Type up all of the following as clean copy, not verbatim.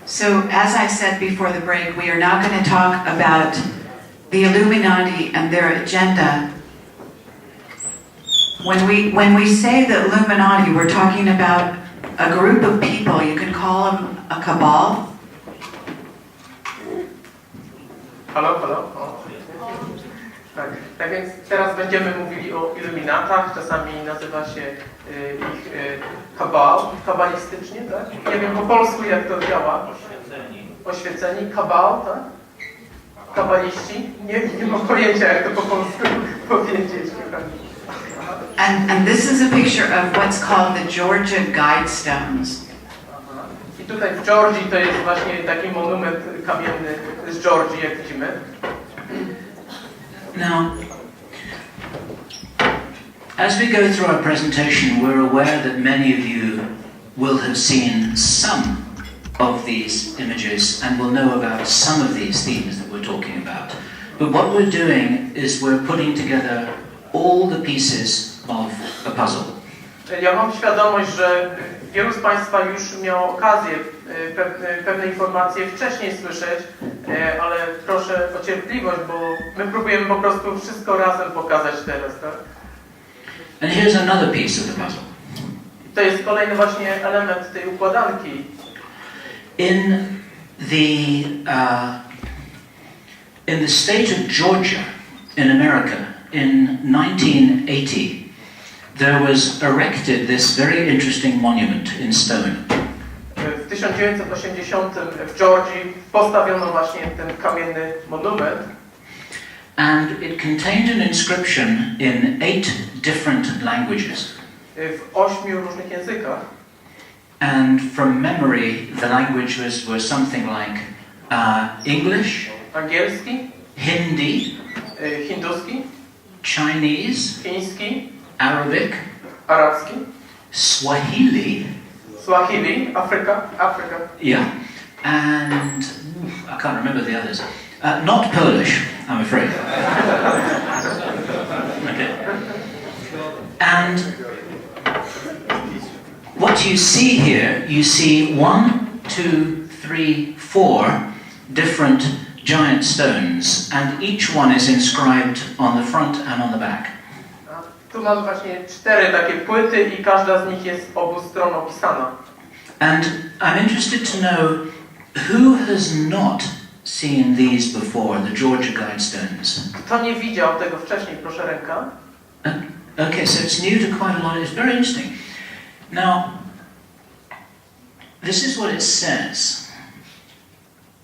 So, as I said before the break, we are now going to talk about the Illuminati and their agenda. When we say the Illuminati, we're talking about a group of people. You can call them a cabal. Halo, halo. O. Tak więc teraz będziemy mówili o iluminatach, czasami nazywa się ich kabalistycznie, tak? Nie wiem po polsku jak to działa. Oświeceni, kabal, tak? Kabaliści. Nie mam pojęcia jak to po polsku powiedzieć. And this is a picture of what's called the Georgia Guidestones. I tutaj w Georgii to jest właśnie taki monument kamienny z Georgii, jak widzimy. Now, as we go through our presentation, we're aware that many of you will have seen some of these images and will know about some of these themes that we're talking about. But what we're doing is we're putting together all the pieces of a puzzle. Ja mam świadomość, że wielu z Państwa już miało okazję pewne informacje wcześniej słyszeć, ale proszę o cierpliwość, bo my próbujemy po prostu wszystko razem pokazać teraz, tak? And here's another piece of the puzzle. To jest kolejny właśnie element tej układanki. In the state of Georgia in America in 1980, there was erected this very interesting monument in stone. W 1980 w Georgii postawiono właśnie ten kamienny monument. And it contained an inscription in 8 different languages. W 8 różnych językach. And from memory, the languages were something like English, Angielski, Hindi, hinduski, Chinese, chiński, Arabic, arabski, Swahili, Afryka. yeah, and I can't remember the others. Not Polish, I'm afraid. Okay. And what you see here, you see 1, 2, 3, 4 different giant stones, and each one is inscribed on the front and on the back. Tu mamy właśnie 4 takie płyty i każda z nich jest z obu stron opisana. And I'm interested to know who has not seen these before, the Georgia Guidestones. Kto nie widział tego wcześniej, proszę ręka. Okay, so it's new to quite a lot. It's very interesting. Now, this is what it says.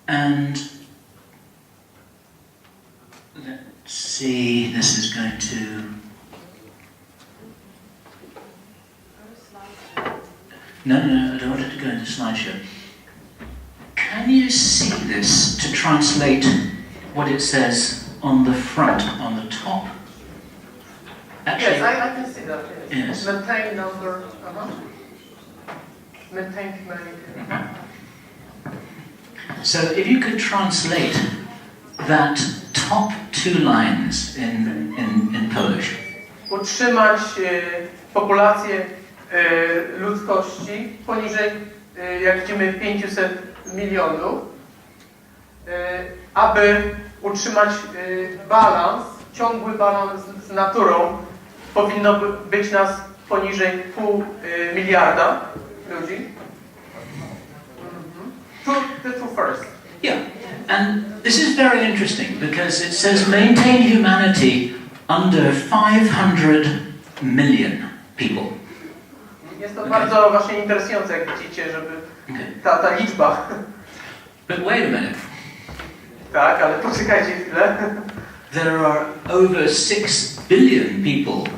And let's see, this is going to... No, I don't want it to go into slideshow. Can you see this to translate what it says on the front, on the top? Actually, Yes, I can see that. Yes. Maintain number. Maintain humanity. So if you could translate that top 2 lines in Polish. Utrzymać populację ludzkości poniżej, jak widzimy, 500 milionów, aby utrzymać balans, ciągły balans z naturą, powinno być nas poniżej 0,5 miliarda ludzi. The two first. Yeah, and this is very interesting because it says maintain humanity under 500 million people. Jest to bardzo właśnie interesujące, jak widzicie, żeby ta liczba. But wait a minute. Tak, ale poczekajcie chwilę. There are over 6 billion people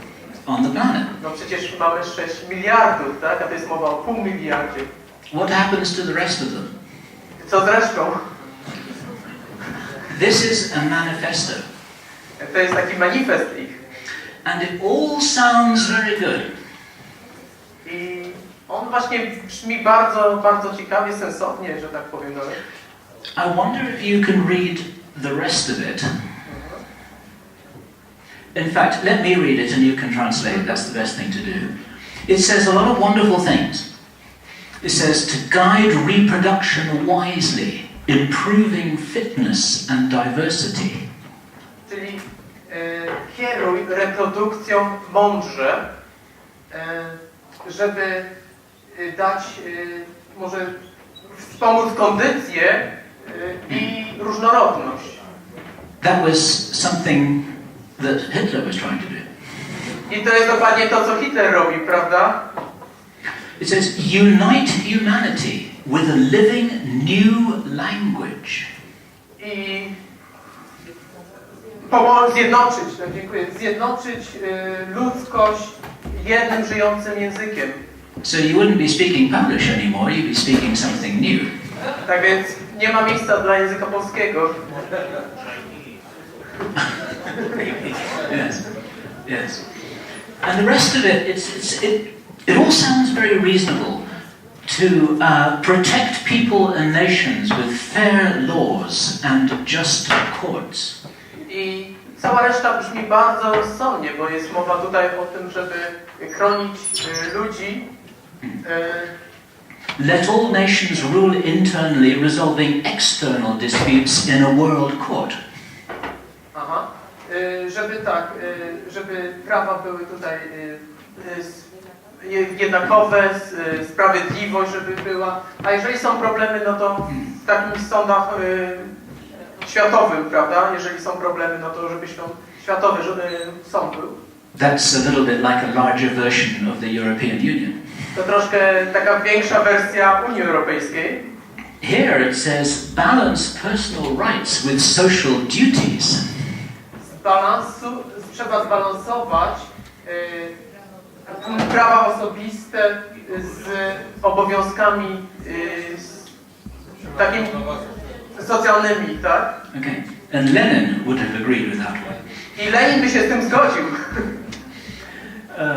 on the planet. No przecież mamy 6 miliardów, tak? A to jest mowa o 0,5 miliardzie. What happens to the rest of them? Co z resztą? This is a manifesto. To jest taki manifest ich. And it all sounds very good. I on właśnie brzmi bardzo, bardzo ciekawie, sensownie, że tak powiem nawet. I wonder if you can read the rest of it. In fact, let me read it and you can translate. That's the best thing to do. It says a lot of wonderful things. It says to guide reproduction wisely, improving fitness and diversity. Czyli kieruj reprodukcją mądrze, żeby dać, może wspomóc kondycję i różnorodność. That was something that Hitler was trying to do. I to jest dokładnie to, co Hitler robi, prawda? It says unite humanity with a living new language. I zjednoczyć ludzkość jednym żyjącym językiem. So you wouldn't be speaking Polish anymore, you'd be speaking something new. Tak więc nie ma miejsca dla języka polskiego. Yes, yes. And the rest of it, it all sounds very reasonable to protect people and nations with fair laws and just courts. I cała reszta brzmi bardzo rozsądnie, bo jest mowa tutaj o tym, żeby chronić ludzi. Let all nations rule internally, resolving external disputes in a world court. Aha. Żeby prawa były tutaj jednakowe, sprawiedliwość, żeby była. A jeżeli są problemy, no to w takich sądach światowym, prawda? Jeżeli są problemy, no to żeby światowy sąd był. That's a little bit like a larger version of the European Union. To troszkę taka większa wersja Unii Europejskiej. Here it says balance personal rights with social duties. Trzeba zbalansować prawa osobiste z obowiązkami takimi socjalnymi, tak? Okay. And Lenin would have agreed with that one. I Lenin by się z tym zgodził.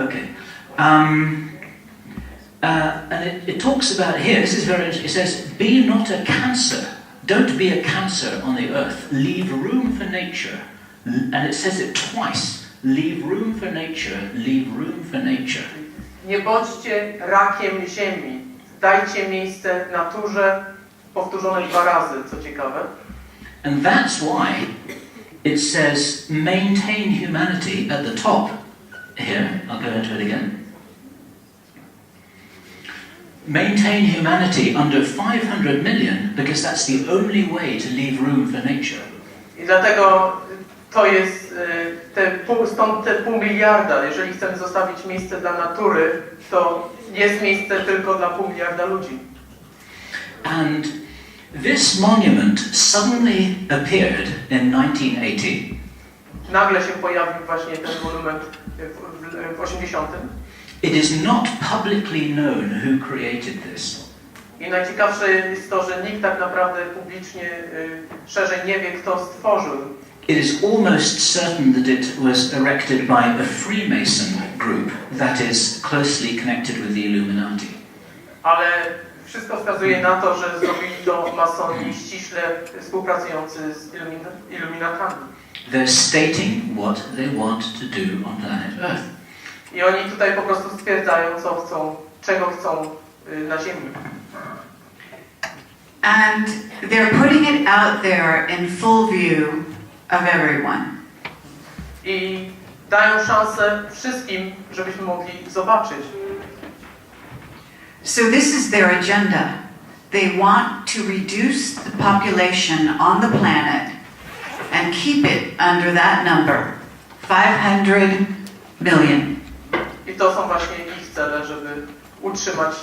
Okay. And it talks about here, this is very interesting, it says, be not a cancer, don't be a cancer on the earth, leave room for nature. And it says it twice, leave room for nature, leave room for nature. Nie bądźcie rakiem ziemi, dajcie miejsce naturze, powtórzone 2 razy, co ciekawe. And that's why it says maintain humanity at the top. Here, I'll go into it again. Maintain humanity under 500 million because that's the only way to leave room for nature. I dlatego to jest stąd te 0,5 miliarda. Jeżeli chcemy zostawić miejsce dla natury, to jest miejsce tylko dla 0,5 miliarda ludzi. And this monument suddenly appeared in 1980. Nagle się pojawił właśnie ten monument w 80. It is not publicly known who created this. I najciekawsze jest to, że nikt tak naprawdę publicznie szerzej nie wie, kto stworzył. It is almost certain that it was erected by a Freemason group that is closely connected with the Illuminati. Ale wszystko wskazuje na to, że zrobili to masoni ściśle współpracujący z iluminatami. They're stating what they want to do on planet Earth. I oni tutaj po prostu stwierdzają, co chcą, czego chcą na Ziemi. And they're putting it out there in full view of everyone. I dają szansę wszystkim, żebyśmy mogli zobaczyć. So this is their agenda. They want to reduce the population on the planet and keep it under that number, 500 million. I to są właśnie ich cele, żeby utrzymać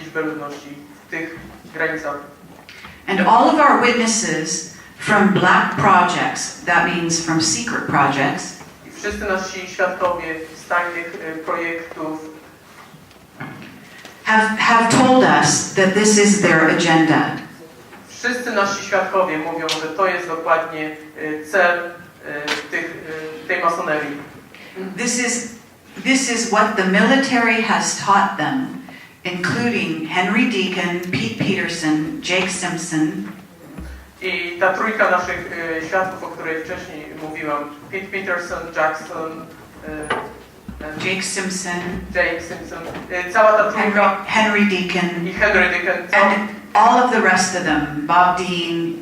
liczbę ludności w tych granicach. And all of our witnesses from black projects, that means from secret projects, I wszyscy nasi świadkowie z tajnych projektów have told us that this is their agenda. Wszyscy nasi świadkowie mówią, że to jest dokładnie cel tej masonerii. This is what the military has taught them, including Henry Deacon, Pete Peterson, Jake Simpson. I ta trójka naszych świadków, o której wcześniej mówiłam, Pete Peterson, Jackson, Jake Simpson, Jake Simpson, cała ta trójka Henry Deacon, i Henry Deacon, and all of the rest of them, Bob Dean,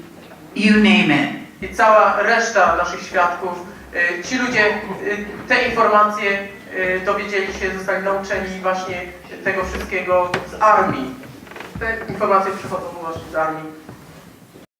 you name it. i cała reszta naszych świadków. Ci ludzie te informacje dowiedzieli się, zostali nauczeni właśnie tego wszystkiego z armii. Te informacje przychodzą właśnie z armii.